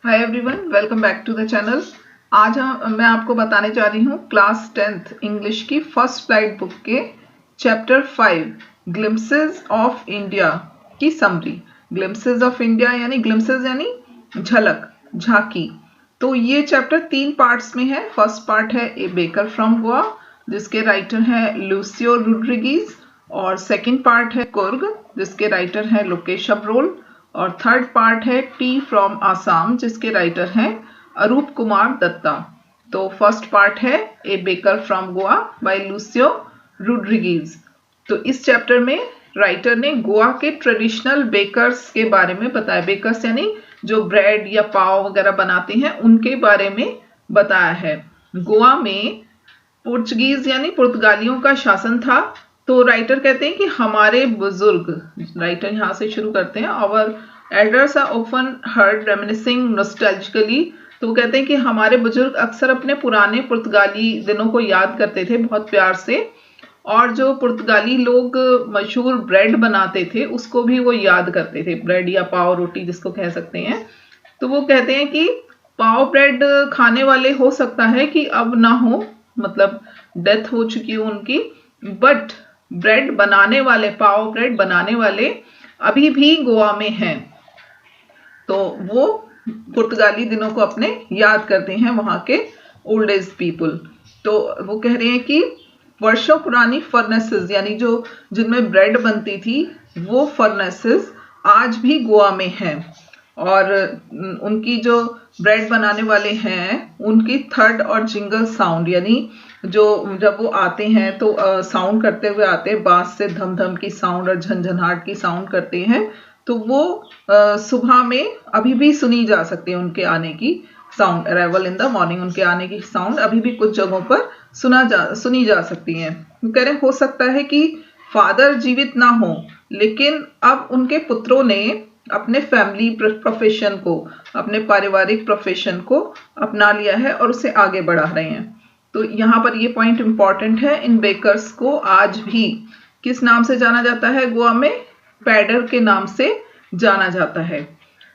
Hi everyone, welcome back to the channel. आज मैं आपको बताने जा रही हूँ क्लास 10th इंग्लिश की फर्स्ट फ्लाइट बुक के चैप्टर 5 ग्लिम्पसेस ऑफ इंडिया की समरी। ग्लिम्पसेस ऑफ इंडिया यानी ग्लिम्पसेस यानी झलक, झांकी। तो ये चैप्टर 3 पार्ट्स में है। फर्स्ट पार्ट है ए बेकर फ्रॉम गोवा, जिसके राइटर है लूसियो रोड्रिगीज, और सेकेंड पार्ट है कुर्ग, जिसके राइटर है लोकेश अब्रोल, और थर्ड पार्ट है टी फ्रॉम आसाम, जिसके राइटर हैं अरूप कुमार दत्ता। तो फर्स्ट पार्ट है a baker from Goa by Lucio Rodrigues. तो इस चैप्टर में राइटर ने गोवा के ट्रेडिशनल बेकर्स के बारे में बताया। बेकर्स यानी जो ब्रेड या पाव वगैरह बनाते हैं, उनके बारे में बताया है। गोवा में पुर्तगीज यानी पुर्तगालियों का शासन था। तो राइटर कहते हैं कि हमारे बुजुर्ग, राइटर यहाँ से शुरू करते हैं, our elders are often heard reminiscing nostalgically. तो वो कहते हैं कि हमारे बुजुर्ग अक्सर अपने पुराने पुर्तगाली दिनों को याद करते थे बहुत प्यार से, और जो पुर्तगाली लोग मशहूर ब्रेड बनाते थे उसको भी वो याद करते थे, ब्रेड या पाव रोटी जिसको कह सकते हैं। तो वो कहते हैं कि पाव ब्रेड खाने वाले हो सकता है कि अब ना हो, मतलब डेथ हो चुकी हो उनकी, बट ब्रेड बनाने वाले, पाव ब्रेड बनाने वाले अभी भी गोवा में हैं। तो वो पुर्तगाली दिनों को अपने याद करते हैं, वहां के ओल्ड एज पीपल। तो वो कह रहे हैं कि वर्षों पुरानी फर्नेसेस यानी जो जिनमें ब्रेड बनती थी, वो फर्नेसेस आज भी गोवा में हैं। और उनकी जो ब्रेड बनाने वाले हैं, उनकी थर्ड और जिंगल साउंड यानी जो जब वो आते हैं तो साउंड करते हुए आते हैं, बांस से धम धम की साउंड और झनझनाहट की साउंड करते हैं। तो वो सुबह में अभी भी सुनी जा सकती है उनके आने की sound. Arrival in the morning, उनके आने की साउंड अभी भी कुछ जगहों पर सुनी जा सकती है। कह रहे हो सकता है कि फादर जीवित ना हो, लेकिन अब उनके पुत्रों ने अपने फैमिली प्रोफेशन को, अपने पारिवारिक प्रोफेशन को अपना लिया है और उसे आगे बढ़ा रहे हैं। तो यहाँ पर ये पॉइंट इंपॉर्टेंट है। इन बेकर्स को आज भी किस नाम से जाना जाता है? गोवा में पैडर के नाम से जाना जाता है।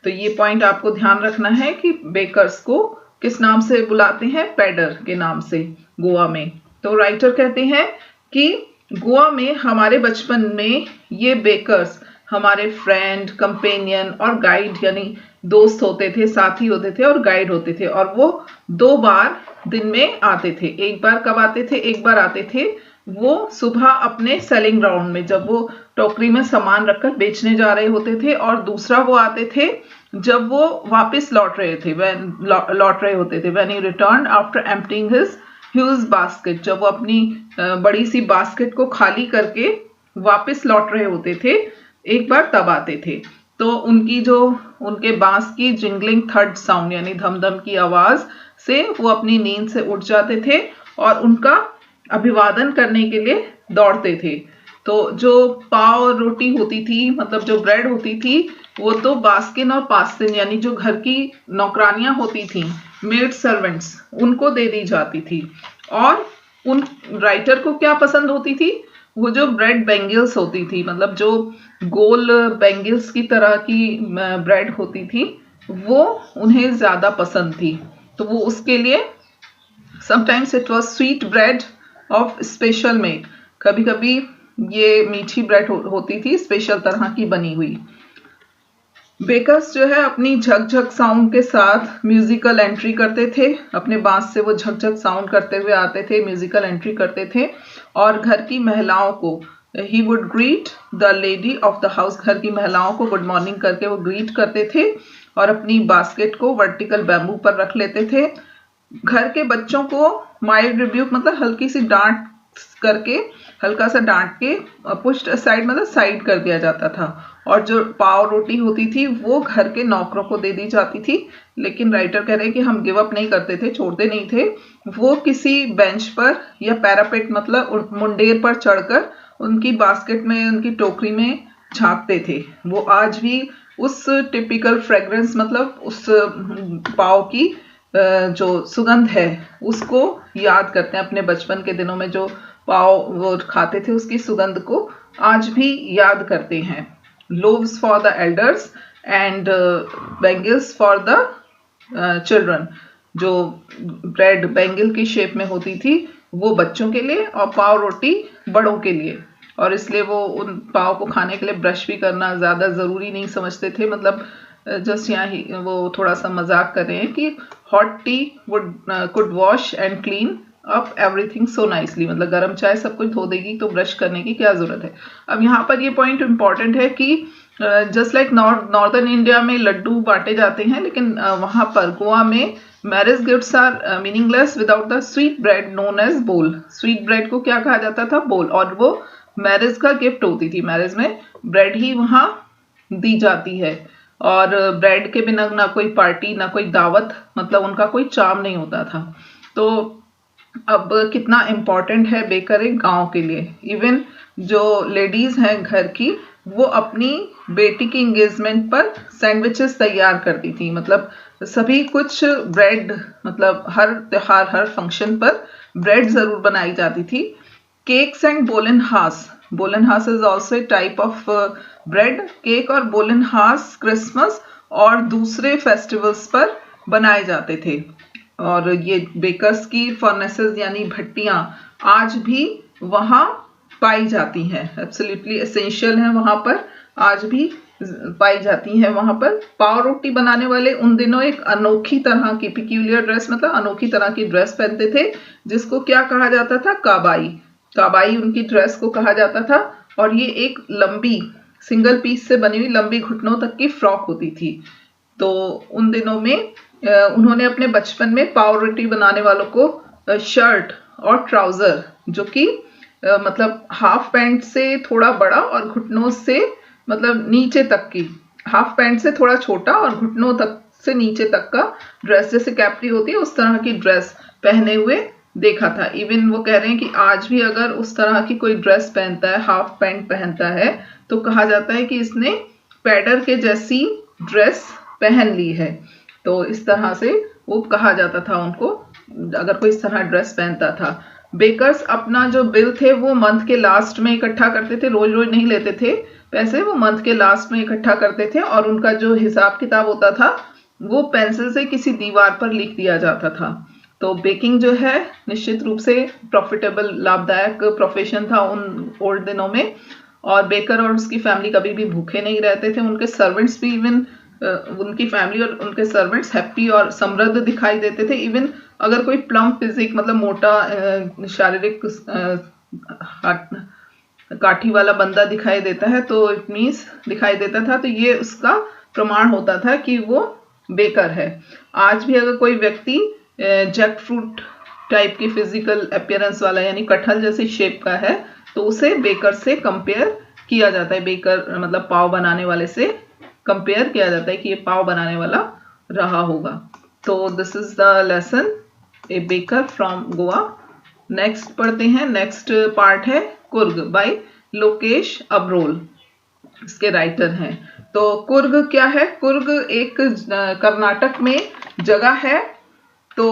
तो ये पॉइंट आपको ध्यान रखना है कि बेकर्स को किस नाम से बुलाते हैं? पैडर के नाम से गोवा में। तो राइटर कहते हैं कि गोवा में हमारे बचपन में ये बेकर्स हमारे फ्रेंड, कंपेनियन और गाइड यानी दोस्त होते थे, साथी होते थे और गाइड होते थे। और वो 2 बार दिन में आते थे। एक बार कब आते थे? एक बार आते थे वो सुबह अपने सेलिंग ग्राउंड में, जब वो टोकरी में सामान रखकर बेचने जा रहे होते थे, और दूसरा वो आते थे जब वो वापस लौट रहे होते थे। When he return after emptying his huge basket, जब वो अपनी बड़ी सी बास्केट को खाली करके वापस लौट रहे होते थे, एक बार तब आते थे। तो उनके बांस की जिंगलिंग थर्ड साउंड यानी धमधम की आवाज से वो अपनी नींद से उठ जाते थे और उनका अभिवादन करने के लिए दौड़ते थे। तो जो पाव रोटी होती थी, मतलब जो ब्रेड होती थी, वो तो बास्किन और पास्तिन यानी जो घर की नौकरानियां होती थी, मेड सर्वेंट्स, उनको दे दी जाती थी। और उन राइटर को क्या पसंद होती थी? वो जो ब्रेड बेंगल्स होती थी, मतलब जो गोल बेंगल्स की तरह की ब्रेड होती थी, वो उन्हें ज्यादा पसंद थी। तो वो उसके लिए sometimes it was sweet bread of special made, कभी कभी ये मीठी ब्रेड होती थी स्पेशल तरह की बनी हुई। बेकर्स जो है अपनी झकझक साउंड के साथ म्यूजिकल एंट्री करते थे। अपने बांस से वो झकझक साउंड करते हुए आते थे, म्यूजिकल एंट्री करते थे। और घर की महिलाओं को, he would greet the lady of the house, घर की महिलाओं को गुड मॉर्निंग करके वो ग्रीट करते थे और अपनी बास्केट को वर्टिकल बैम्बू पर रख लेते थे। घर के बच्चों को माइल्ड रिब्यूक मतलब हल्की सी डांट करके, हल्का सा डांट के पुश्ड असाइड मतलब साइड कर दिया जाता था। और जो पाव रोटी होती थी वो घर के नौकरों को दे दी जाती थी। लेकिन राइटर कह रहे हैं कि हम गिव अप नहीं करते थे, छोड़ते नहीं थे। वो किसी बेंच पर या पैरापेट मतलब मुंडेर पर चढ़कर उनकी बास्केट में, उनकी टोकरी में झांकते थे। वो आज भी उस टिपिकल फ्रेग्रेंस मतलब उस पाव की जो सुगंध है उसको याद करते हैं। अपने बचपन के दिनों में जो पाव वो खाते थे उसकी सुगंध को आज भी याद करते हैं। Loaves for the elders and bangles for the children. जो ब्रेड बैंगल की शेप में होती थी वो बच्चों के लिए और पाव रोटी बड़ों के लिए, और इसलिए वो उन पाव को खाने के लिए ब्रश भी करना ज़्यादा ज़रूरी नहीं समझते थे। मतलब जस्ट यहाँ ही वो थोड़ा सा मजाक कर रहे हैं कि hot T would could wash and clean up everything so nicely, मतलब गर्म चाय सब कुछ धो देगी तो ब्रश करने की क्या जरूरत है। अब यहाँ पर ये पॉइंट इंपॉर्टेंट है कि जस्ट लाइक नॉर्दर्न इंडिया में लड्डू बांटे जाते हैं, लेकिन वहां पर गोवा में marriage gifts are meaningless without the sweet bread known as bol. Sweet bread को क्या कहा जाता था? बोल, और वो मैरिज का गिफ्ट होती थी। मैरिज में ब्रेड ही वहां दी जाती है, और ब्रेड के बिना ना कोई पार्टी ना कोई दावत, मतलब उनका कोई चार्म नहीं होता था। तो अब कितना इम्पोर्टेंट है बेकर एक गांव के लिए। इवन जो लेडीज हैं घर की, वो अपनी बेटी की एंगेजमेंट पर सैंडविचेस तैयार करती थी। मतलब सभी कुछ ब्रेड, मतलब हर त्योहार हर फंक्शन पर ब्रेड जरूर बनाई जाती थी। Cakes and bolinhas, bolinhas is also a type of bread. Cake और बोलेनहास क्रिसमस और दूसरे फेस्टिवल्स पर बनाए जाते थे। और ये बेकर्स की फर्नेसेस यानी भट्टियां आज भी वहां पाई जाती हैं, एब्सोल्युटली एसेंशियल हैं वहां पर, आज भी पाई जाती हैं वहां पर। पाव रोटी बनाने वाले उन दिनों एक अनोखी तरह की पिक्यूलियर ड्रेस, मतलब अनोखी तरह की ड्रेस पहनते थे, जिसको क्या कहा जाता था? काबाई। काबाई उनकी ड्रेस को कहा जाता था, और ये एक लंबी सिंगल पीस से बनी हुई लंबी घुटनों तक की फ्रॉक होती थी। तो उन दिनों में उन्होंने अपने बचपन में पाव रोटी बनाने वालों को शर्ट और ट्राउजर, जो कि मतलब हाफ पैंट से थोड़ा बड़ा और घुटनों से मतलब नीचे तक की, हाफ पैंट से थोड़ा छोटा और घुटनों तक से नीचे तक का ड्रेस, जैसे कैप्री होती है उस तरह की ड्रेस पहने हुए देखा था। इवन वो कह रहे हैं कि आज भी अगर उस तरह की कोई ड्रेस पहनता है, हाफ पैंट पहनता है, तो कहा जाता है कि इसने पैडर के जैसी ड्रेस पहन ली है। तो इस तरह से वो कहा जाता था उनको, अगर कोई इस तरह ड्रेस पहनता था। बेकर्स अपना जो बिल थे वो मंथ के लास्ट में इकट्ठा करते थे, रोज रोज नहीं लेते थे पैसे, वो मंथ के लास्ट में इकट्ठा करते थे, और उनका जो हिसाब किताब होता था वो पेंसिल से किसी दीवार पर लिख दिया जाता था। तो बेकिंग जो है निश्चित रूप से प्रॉफिटेबल, लाभदायक प्रोफेशन था उन ओल्ड दिनों में, और बेकर और उसकी फैमिली कभी भी भूखे नहीं रहते थे। उनके सर्वेंट्स भी, इवन उनकी फैमिली और उनके सर्वेंट्स हैप्पी और समृद्ध दिखाई देते थे। इवन अगर कोई प्लम्प फिजिक, मतलब मोटा शारीरिक काठी वाला बंदा दिखाई देता है तो इट मीन्स दिखाई देता था, तो ये उसका प्रमाण होता था कि वो बेकर है। आज भी अगर कोई व्यक्ति जैक फ्रूट टाइप की फिजिकल अपीयरेंस वाला, यानी कटहल जैसी शेप का है, तो उसे बेकर से कंपेयर किया जाता है। बेकर मतलब पाव बनाने वाले से कंपेयर किया जाता है कि ये पाव बनाने वाला रहा होगा। तो this is the lesson A baker from Goa. Next पढ़ते हैं। नेक्स्ट पार्ट है कुर्ग बाय लोकेश अब्रोल, इसके राइटर हैं। तो कुर्ग क्या है? कुर्ग एक कर्नाटक में जगह है। तो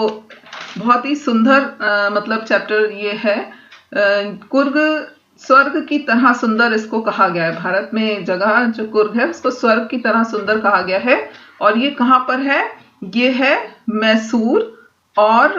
बहुत ही सुंदर मतलब चैप्टर ये है। कुर्ग स्वर्ग की तरह सुंदर इसको कहा गया है। भारत में जगह जो कुर्ग है उसको स्वर्ग की तरह सुंदर कहा गया है। और ये कहाँ पर है? ये है मैसूर और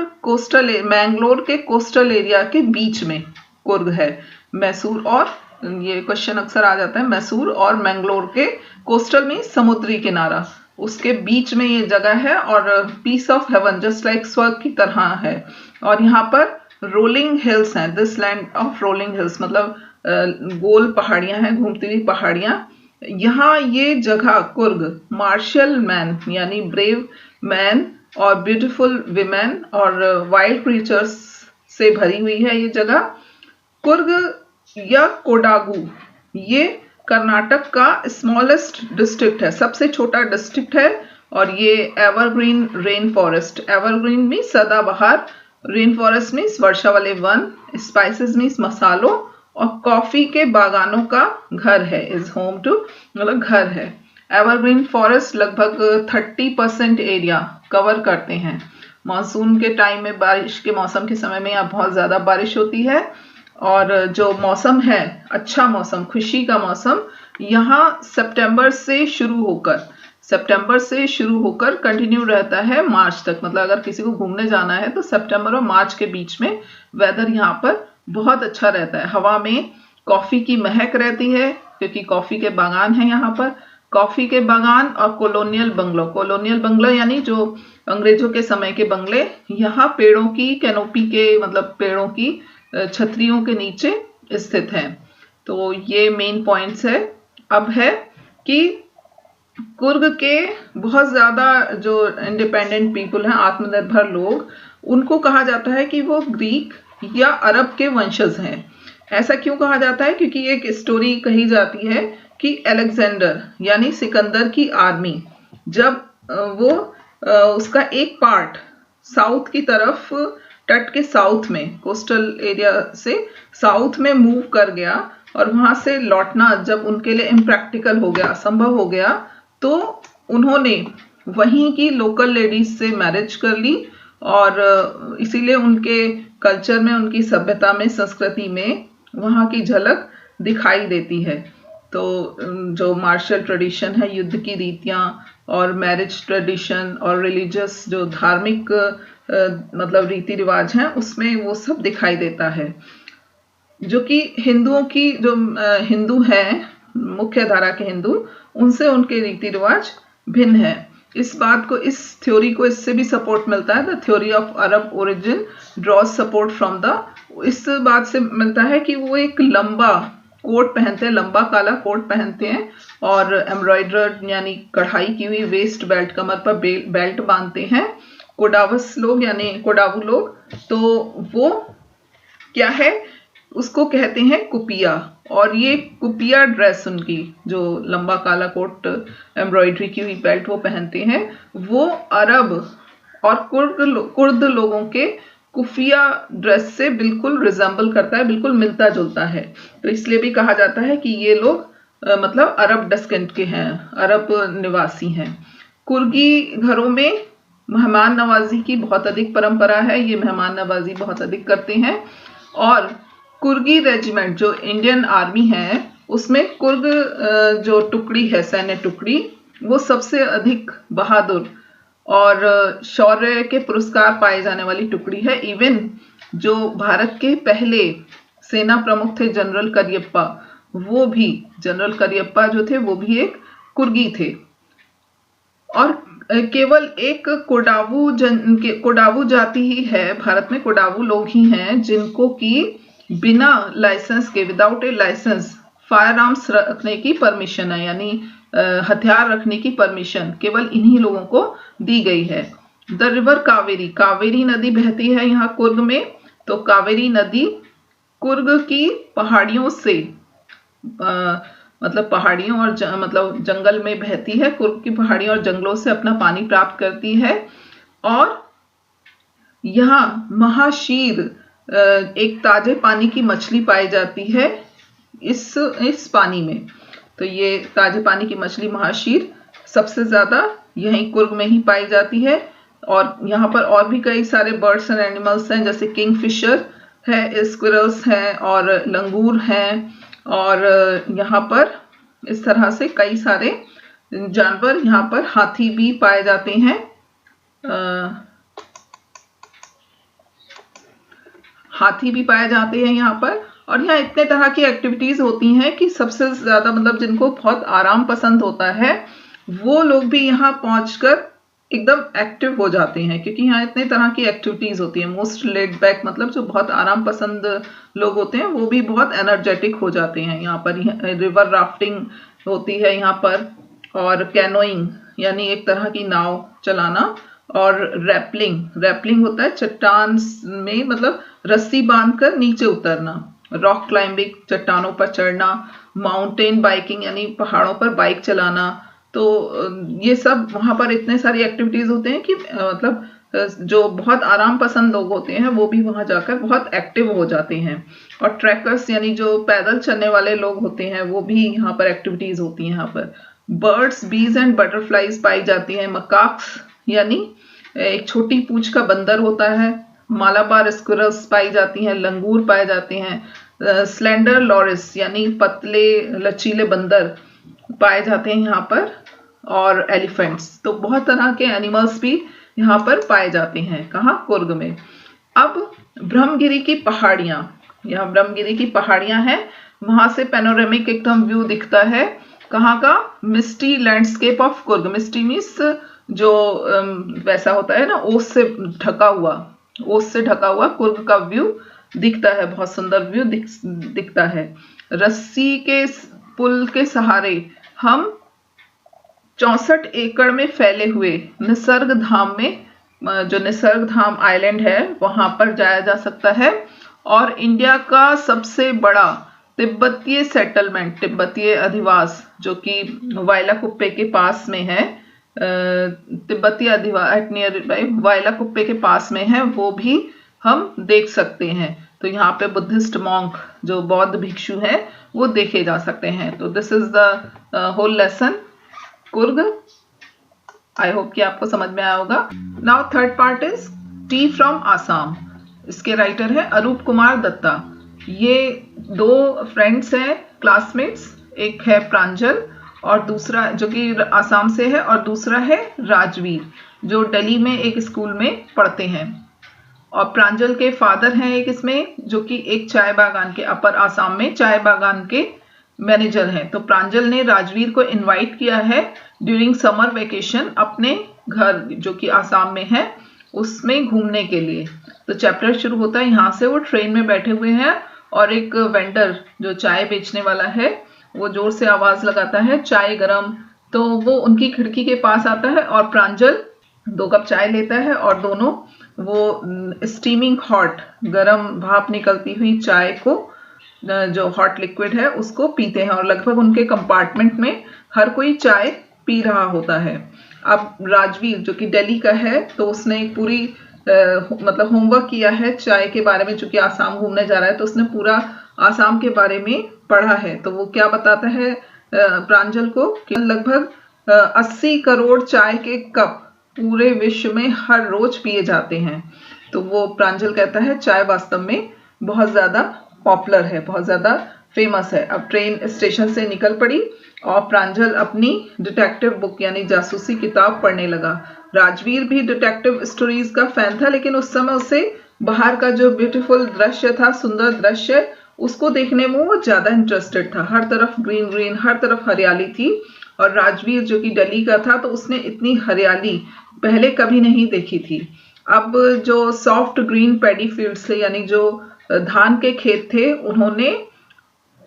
मैंगलोर के कोस्टल एरिया के बीच में कुर्ग है। मैसूर और, ये क्वेश्चन अक्सर आ जाता है, मैसूर और मैंगलोर के कोस्टल में समुद्री किनारा, उसके बीच में ये जगह है, और piece of heaven just like स्वर्ग की तरह है। और यहाँ पर रोलिंग हिल्स हैं, this land of rolling hills, मतलब गोल पहाड़ियां हैं, घूमती हुई पहाड़ियां। यहाँ ये जगह कुर्ग मार्शल मैन यानी ब्रेव मैन और ब्यूटीफुल विमेन और वाइल्ड क्रीचर्स से भरी हुई है ये जगह। कुर्ग या कोडागु ये कर्नाटक का स्मॉलेस्ट डिस्ट्रिक्ट है, सबसे छोटा डिस्ट्रिक्ट है। और ये evergreen rain forest, evergreen means सदाबहार, रेन फॉरेस्ट मीन्स वर्षा वाले वन, स्पाइसेस मीन्स मसालों, और कॉफी के बागानों का घर है, इज होम टू, मतलब घर है। एवरग्रीन फॉरेस्ट लगभग 30% एरिया कवर करते हैं। मानसून के टाइम में, बारिश के मौसम के समय में यहाँ बहुत ज्यादा बारिश होती है, और जो मौसम है अच्छा मौसम, खुशी का मौसम, यहाँ सितंबर से शुरू होकर सितंबर से शुरू होकर कंटिन्यू रहता है मार्च तक। मतलब अगर किसी को घूमने जाना है तो सितंबर और मार्च के बीच में वेदर यहाँ पर बहुत अच्छा रहता है। हवा में कॉफी की महक रहती है क्योंकि कॉफी के बागान है यहाँ पर। कॉफी के बागान और कॉलोनियल बंगलो यानी जो अंग्रेजों के समय के बंगले यहाँ पेड़ों की कैनोपी के मतलब पेड़ों की छतरियों के नीचे स्थित हैं। तो ये मेन पॉइंट्स है। अब है कि कुर्ग के बहुत ज्यादा जो इंडिपेंडेंट पीपल हैं, आत्मनिर्भर लोग, उनको कहा जाता है कि वो ग्रीक या अरब के वंशज हैं। ऐसा क्यों कहा जाता है? क्योंकि एक स्टोरी कही जाती है कि अलेक्जेंडर यानी सिकंदर की आर्मी जब वो उसका एक पार्ट साउथ की तरफ तट के साउथ में कोस्टल एरिया से साउथ में मूव कर गया और वहां से लौटना जब उनके लिए इम्प्रैक्टिकल हो गया, असंभव हो गया, तो उन्होंने वहीं की लोकल लेडीज से मैरिज कर ली और इसीलिए उनके कल्चर में, उनकी सभ्यता में, संस्कृति में वहाँ की झलक दिखाई देती है। तो जो मार्शल ट्रेडिशन है, युद्ध की रीतियाँ और मैरिज ट्रेडिशन और रिलीजियस जो धार्मिक मतलब रीति रिवाज हैं, उसमें वो सब दिखाई देता है। जो कि हिंदुओं की जो हिंदू हैं, मुख्य धारा के हिंदू, उनसे उनके रीति रिवाज भिन्न है। इस बात को, इस थ्योरी को इससे भी सपोर्ट मिलता है। The theory of Arab origin draws support from the, इस बात से मिलता है कि वो एक लंबा कोट पहनते हैं, लंबा काला कोट पहनते हैं और एम्ब्रॉयडर्ड यानी कढ़ाई की हुई वेस्ट बेल्ट, कमर पर बेल्ट बांधते हैं। कोडावस लोग यानी कोडावू लोग, तो वो क्या है, उसको कहते हैं कुपिया। और ये कुपिया ड्रेस, उनकी जो लंबा काला कोट एम्ब्रॉयडरी की हुई बेल्ट वो पहनते हैं, वो अरब और कुर्द लोगों के कुफिया ड्रेस से बिल्कुल रिजेंबल करता है, बिल्कुल मिलता जुलता है। तो इसलिए भी कहा जाता है कि ये लोग मतलब अरब डेस्केंट के हैं, अरब निवासी हैं। कुर्गी घरों में मेहमान नवाजी की बहुत अधिक परंपरा है। ये मेहमान नवाजी बहुत अधिक करते हैं। और कुर्गी रेजिमेंट जो इंडियन आर्मी है, उसमें कुर्ग जो टुकड़ी है, सैन्य टुकड़ी, वो सबसे अधिक बहादुर और शौर्य के पुरस्कार पाए जाने वाली टुकड़ी है। इवन जो भारत के पहले सेना प्रमुख थे जनरल करियप्पा, वो भी, जनरल करियप्पा जो थे वो भी एक कुर्गी थे। और केवल एक कोडावू जाति ही है भारत में, कोडावू लोग ही हैं जिनको कि बिना लाइसेंस के, without a license, firearms रखने की परमिशन है, यानी हथियार रखने की परमिशन केवल इन्हीं लोगों को दी गई है। द रिवर कावेरी, कावेरी नदी बहती है यहाँ कुर्ग में। तो कावेरी नदी कुर्ग की पहाड़ियों से मतलब पहाड़ियों और मतलब जंगल में बहती है। कुर्ग की पहाड़ियों और जंगलों से अपना पानी प्राप्त करती है। और यहाँ महाशीर, एक ताजे पानी की मछली पाई जाती है इस पानी में। तो ये ताजे पानी की मछली महाशीर सबसे ज्यादा यहीं कुर्ग में ही पाई जाती है। और यहाँ पर और भी कई सारे बर्ड्स एंड एनिमल्स हैं, जैसे किंगफिशर है, स्क्विरल्स हैं और लंगूर हैं। और यहाँ पर इस तरह से कई सारे जानवर, यहाँ पर हाथी भी पाए जाते हैं। हाथी भी पाए जाते हैं यहाँ पर। और यहाँ इतने तरह की एक्टिविटीज होती हैं कि सबसे ज्यादा मतलब जिनको बहुत आराम पसंद होता है वो लोग भी यहाँ पहुंचकर एकदम एक्टिव हो जाते हैं, क्योंकि यहाँ इतने तरह की एक्टिविटीज होती हैं। मोस्ट लेड बैक, मतलब जो बहुत आराम पसंद लोग होते हैं वो भी बहुत एनर्जेटिक हो जाते हैं। यहाँ पर रिवर राफ्टिंग होती है यहाँ पर, और कैनोइंग यानी एक तरह की नाव चलाना, और रैपलिंग होता है चट्टान में मतलब रस्सी बांधकर नीचे उतरना, रॉक क्लाइंबिंग चट्टानों पर चढ़ना, माउंटेन बाइकिंग यानी पहाड़ों पर बाइक चलाना। तो ये सब वहां पर इतने सारी एक्टिविटीज होते हैं कि मतलब जो बहुत आराम पसंद लोग होते हैं वो भी वहां जाकर बहुत एक्टिव हो जाते हैं। और ट्रैकर्स यानी जो पैदल चलने वाले लोग होते हैं वो भी यहाँ पर एक्टिविटीज होती हैं। यहाँ पर बर्ड्स, बीज एंड बटरफ्लाईज पाई जाती हैं। मकाक्स यानी एक छोटी पूंछ का बंदर होता है। मालाबार स्क्विरल्स पाई जाती हैं, लंगूर पाए जाते हैं। स्लेंडर लॉरिस यानी पतले लचीले बंदर पाए जाते हैं यहाँ पर। और एलिफेंट्स। तो बहुत तरह के एनिमल्स भी यहाँ पर पाए जाते हैं। कहाँ? कुर्ग में। अब ब्रह्मगिरी की पहाड़ियां, यहाँ ब्रह्मगिरी की पहाड़ियां हैं, वहां से पैनोरेमिक एकदम व्यू दिखता है। कहाँ का? Misty landscape of Coorg. Misty means जो वैसा होता है ना, ओस से ढका हुआ कुर्ग का व्यू दिखता है। बहुत सुंदर व्यू दिखता है। रस्सी के पुल के सहारे हम 64 एकड़ में फैले हुए निसर्ग धाम में, जो निसर्ग धाम आइलैंड है, वहां पर जाया जा सकता है। और इंडिया का सबसे बड़ा तिब्बतीय सेटलमेंट, तिब्बतीय अधिवास, जो कि वायलाकुप्पे के पास में है, तिब्बतीय अधिवास नियर बाय वायलाकुप्पे के पास में है, वो भी हम देख सकते हैं। तो यहाँ पे बुद्धिस्ट मॉन्क, जो बौद्ध भिक्षु हैं, वो देखे जा सकते हैं। तो this is the whole lesson Coorg. I hope कि आपको समझ में आया होगा। Now third part is tea from Assam. इसके राइटर है अरूप कुमार दत्ता। ये दो फ्रेंड्स हैं, क्लासमेट्स। एक है प्रांजल और दूसरा, जो कि आसाम से है, और दूसरा है राजवीर, जो दिल्ली में एक स्कूल में पढ़ते हैं। और प्रांजल के फादर हैं एक इसमें, जो कि एक चाय बागान के, अपर आसाम में चाय बागान के मैनेजर हैं। तो प्रांजल ने राजवीर को इनवाइट किया है ड्यूरिंग समर वेकेशन अपने घर, जो कि आसाम में है, उसमें घूमने के लिए। तो चैप्टर शुरू होता है यहाँ से। वो ट्रेन में बैठे हुए हैं और एक वेंडर, जो चाय बेचने वाला है, वो जोर से आवाज लगाता है, चाय गरम। तो वो उनकी खिड़की के पास आता है और प्रांजल 2 कप चाय लेता है और दोनों वो स्टीमिंग हॉट, गरम भाप निकलती हुई चाय को, जो हॉट लिक्विड है, उसको पीते हैं। और लगभग उनके कंपार्टमेंट में हर कोई चाय पी रहा होता है। अब राजवीर, जो कि दिल्ली का है, तो उसने एक पूरी मतलब होमवर्क किया है चाय के बारे में। चूंकि आसाम घूमने जा रहा है, तो उसने पूरा आसाम के बारे में पढ़ा है। तो वो क्या बताता है प्रांजल को कि लगभग 80 करोड़ चाय के कप पूरे विश्व में हर रोज पिए जाते हैं। तो वो प्रांजल कहता है चाय वास्तव में बहुत ज्यादा पॉपुलर है, बहुत ज्यादा फेमस है। अब ट्रेन स्टेशन से निकल पड़ी और प्रांजल अपनी डिटेक्टिव बुक यानी जासूसी किताब पढ़ने लगा। राजवीर भी डिटेक्टिव स्टोरीज का फैन था, लेकिन उस समय उसे बाहर का जो ब्यूटीफुल दृश्य था, सुंदर दृश्य, उसको देखने में वो ज्यादा इंटरेस्टेड था। हर तरफ ग्रीन ग्रीन, हर तरफ हरियाली थी। और राजवीर, जो कि दिल्ली का था, तो उसने इतनी हरियाली पहले कभी नहीं देखी थी। अब जो सॉफ्ट ग्रीन पैडी फील्ड्स थे, यानी जो धान के खेत थे, उन्होंने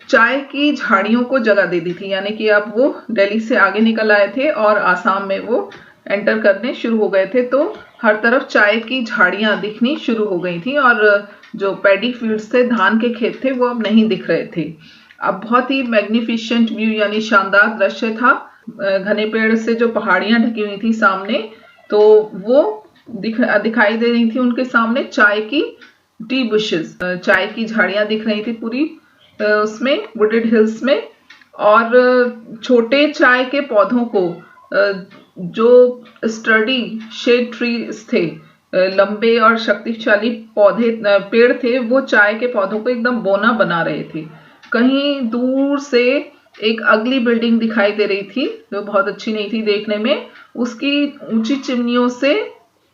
चाय की झाड़ियों को जगह दे दी थी। यानी कि अब वो दिल्ली से आगे निकल आए थे और आसाम में वो एंटर करने शुरू हो गए थे। तो हर तरफ चाय की झाड़ियां दिखनी शुरू हो गई थी और जो पैडी फील्ड्स थे, धान के खेत थे, वो अब नहीं दिख रहे थे। अब बहुत ही मैग्निफिशेंट व्यू यानी शानदार दृश्य था। घने पेड़ से जो पहाड़ियां ढकी हुई थी सामने, तो वो दिखाई दे रही थी उनके सामने। चाय की टी बुशेस, चाय की झाड़ियां दिख रही थी पूरी उसमें, वुडेड हिल्स में। और छोटे चाय के पौधों को, जो स्टर्डी शेड ट्रीज थे, लंबे और शक्तिशाली पेड़ थे, वो चाय के पौधों को एकदम बोना बना रहे थे। कहीं दूर से एक अगली बिल्डिंग दिखाई दे रही थी, जो बहुत अच्छी नहीं थी देखने में। उसकी ऊंची चिमनियों से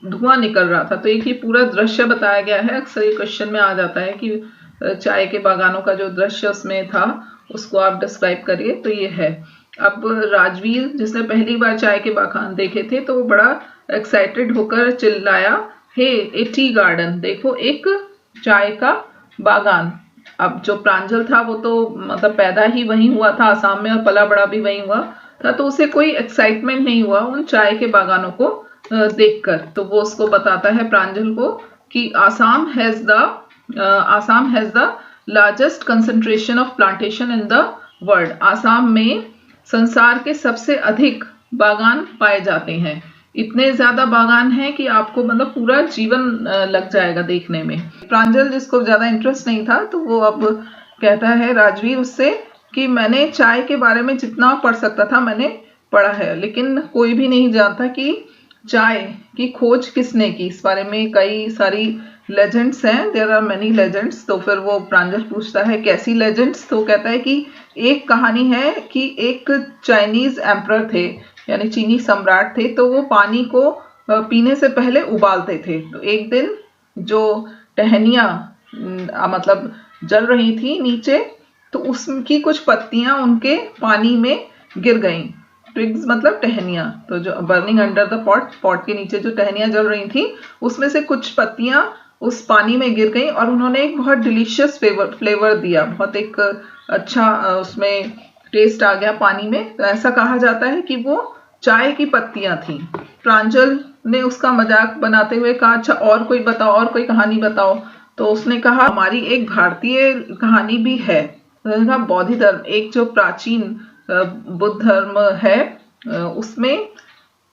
धुआं निकल रहा था। तो एक ये पूरा दृश्य बताया गया है। अक्सर ये क्वेश्चन में आ जाता है कि चाय के बागानों का जो दृश्य उसमें था, उसको आप डिस्क्राइब करिए। तो ये है। अब राजवीर, जिसने पहली बार चाय के बागान देखे थे, तो वो बड़ा एक्साइटेड होकर चिल्लाया, हे ए टी गार्डन, देखो एक चाय का बागान। अब जो प्रांजल था, वो तो मतलब पैदा ही वहीं हुआ था आसाम में, और पला बड़ा भी वहीं हुआ था, तो उसे कोई एक्साइटमेंट नहीं हुआ उन चाय के बागानों को देखकर। तो वो उसको बताता है प्रांजल को कि Assam has the largest concentration of plantation in the world. Assam में संसार के सबसे अधिक बागान पाए जाते हैं। इतने ज्यादा बागान हैं कि आपको मतलब पूरा जीवन लग जाएगा देखने में। प्रांजल, जिसको ज्यादा इंटरेस्ट नहीं था, तो वो अब कहता है राजवीर उससे कि मैंने चाय के बारे में जितना पढ़ सकता था मैंने पढ़ा है, लेकिन कोई भी नहीं जानता कि चाय की खोज किसने की। इस बारे में कई सारी लेजेंड्स हैं, देयर आर मेनी लेजेंड्स। तो फिर वो प्रांजल पूछता है कैसी लेजेंड्स? तो कहता है कि एक कहानी है कि एक चाइनीज एम्परर थे यानी चीनी सम्राट थे, तो वो पानी को पीने से पहले उबालते थे। तो एक दिन जो टहनियाँ मतलब जल रही थी नीचे, तो उसकी कुछ पत्तियां उनके पानी में गिर गईं। ट्विग्स मतलब टहनियाँ, तो जो बर्निंग अंडर द पॉट के नीचे जो टहनियाँ जल रही थी, उसमें से कुछ पत्तियां उस पानी में गिर गईं और उन्होंने एक बहुत डिलीशियस फ्लेवर दिया, बहुत एक अच्छा उसमें टेस्ट आ गया पानी में। तो ऐसा कहा जाता है कि वो चाय की पत्तियां थी। प्रांजल ने उसका मजाक बनाते हुए कहा, अच्छा और कोई बताओ, और कोई कहानी बताओ। तो उसने कहा, हमारी एक भारतीय कहानी भी है। तो बौद्ध धर्म, एक जो प्राचीन बुद्ध धर्म है, उसमें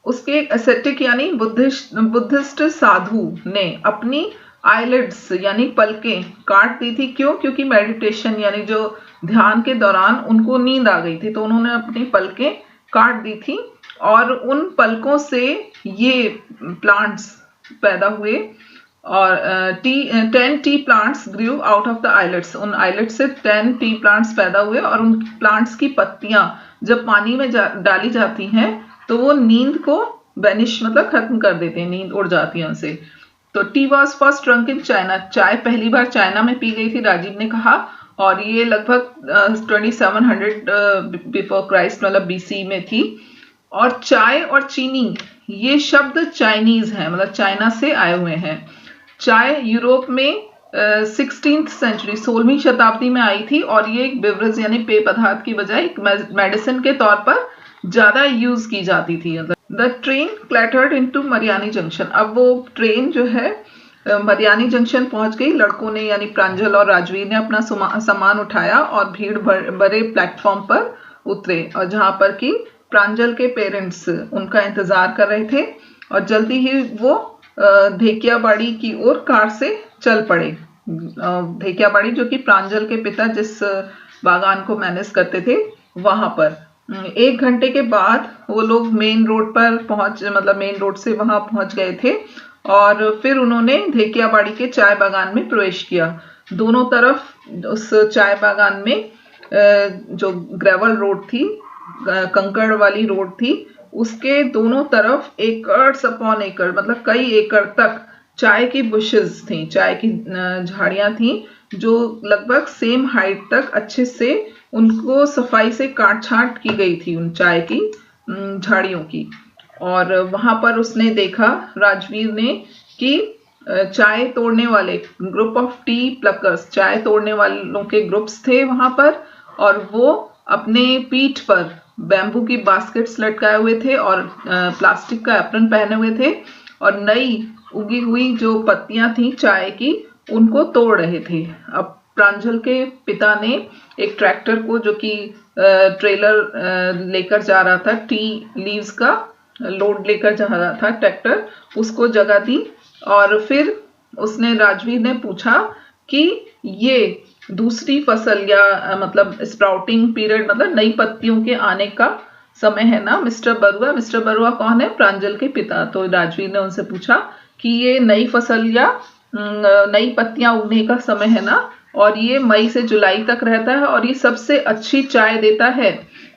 उसके एक एसेटिक यानी बुद्धिस्ट साधु ने अपनी आईलिड्स यानी पलकें काट दी थी। क्यों? क्योंकि मेडिटेशन यानी जो ध्यान के दौरान उनको नींद आ गई थी, तो उन्होंने अपनी पलकें काट दी थी और उन पलकों से ये प्लांट्स पैदा हुए और 10 tea plants grew out of the islets. उन आइलेट्स से 10 टी प्लांट्स पैदा हुए और उन प्लांट्स की पत्तियां जब पानी में डाली जाती हैं तो वो नींद को वेनिश मतलब खत्म कर देते हैं, नींद उड़ जाती है उनसे। तो T was first drunk in China, चाय पहली बार चाइना में पी गई थी, राजीव ने कहा, और ये लगभग 2700 बिफोर क्राइस्ट मतलब बीसी में थी। और चाय और चीनी ये शब्द चाइनीज हैं, मतलब चाइना से आए हुए हैं। चाय यूरोप में 16th सेंचुरी 16वीं शताब्दी में आई थी और ये एक बेवरेज यानी पेय पदार्थ की बजाय एक मेडिसिन के तौर पर ज्यादा यूज की जाती थी। The train clattered into Mariani junction. अब वो ट्रेन जो है मरियानी जंक्शन पहुंच गई। लड़कों ने यानी प्रांजल और राजवीर ने अपना सामान उठाया और भीड़ भरे प्लेटफॉर्म पर उतरे, और जहां पर कि प्रांजल के पेरेंट्स उनका इंतजार कर रहे थे और जल्दी ही वो धेकियाबाड़ी की ओर कार से चल पड़े। धेकियाबाड़ी जो कि प्रांजल के पिता जिस बागान को मैनेज करते थे वहां पर। 1 घंटे के बाद वो लोग मेन रोड पर मेन रोड से वहां पहुंच गए थे और फिर उन्होंने धेकियाबाड़ी के चाय बागान में प्रवेश किया। दोनों तरफ उस चाय बागान में जो ग्रेवल रोड थी, कंकड़ वाली रोड थी, उसके दोनों तरफ एकड़ अपॉन एकड़ मतलब कई एकड़ तक चाय की बुशेस थी, चाय की झाड़ियां थी जो लगभग सेम हाइट तक अच्छे से उनको सफाई से काट छांट की गई थी उन चाय की झाड़ियों की। और वहां पर उसने देखा, राजवीर ने, कि चाय तोड़ने वाले ग्रुप ऑफ टी प्लकर्स, चाय तोड़ने वालों के ग्रुप्स थे वहां पर, और वो अपने पीठ पर बैम्बू की बास्केट्स लटकाए हुए थे और प्लास्टिक का एप्रन पहने हुए थे और नई उगी हुई जो पत्तियां थी चाय की उनको तोड़ रहे थे। अब प्रांजल के पिता ने एक ट्रैक्टर को जो कि ट्रेलर लेकर जा रहा था, टी लीव्स का लोड लेकर जा रहा था ट्रैक्टर, उसको जगह दी और फिर उसने राजवीर ने पूछा कि ये दूसरी फसल या मतलब स्प्राउटिंग पीरियड मतलब नई पत्तियों के आने का समय है ना मिस्टर बरुआ। मिस्टर बरुआ कौन है? प्रांजल के पिता। तो राजवीर ने उनसे पूछा कि ये नई फसल या नई पत्तियां उगने का समय है ना, और ये मई से जुलाई तक रहता है और ये सबसे अच्छी चाय देता है।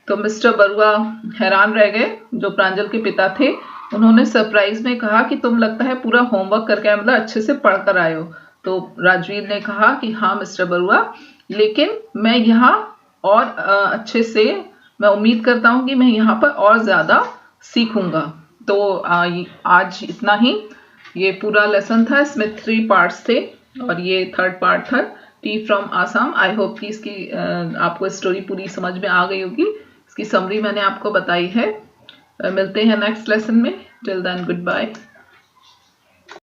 तो मिस्टर बरुआ हैरान रह गए, जो प्रांजल के पिता थे। उन्होंने सरप्राइज में कहा कि तुम लगता है पूरा होमवर्क करके आए, मतलब अच्छे से पढ़ कर आए हो। तो राजवीर ने कहा कि हाँ मिस्टर बरुआ, लेकिन मैं यहाँ और अच्छे से, मैं उम्मीद करता हूँ कि मैं यहाँ पर और ज्यादा सीखूंगा। तो आज इतना ही, ये पूरा लेसन था, इसमें 3 पार्ट्स थे और ये 3rd पार्ट था, T from Assam. I hope कि इसकी आपको स्टोरी पूरी समझ में आ गई होगी। इसकी समरी मैंने आपको बताई है। मिलते हैं नेक्स्ट लेसन में। Till then good bye.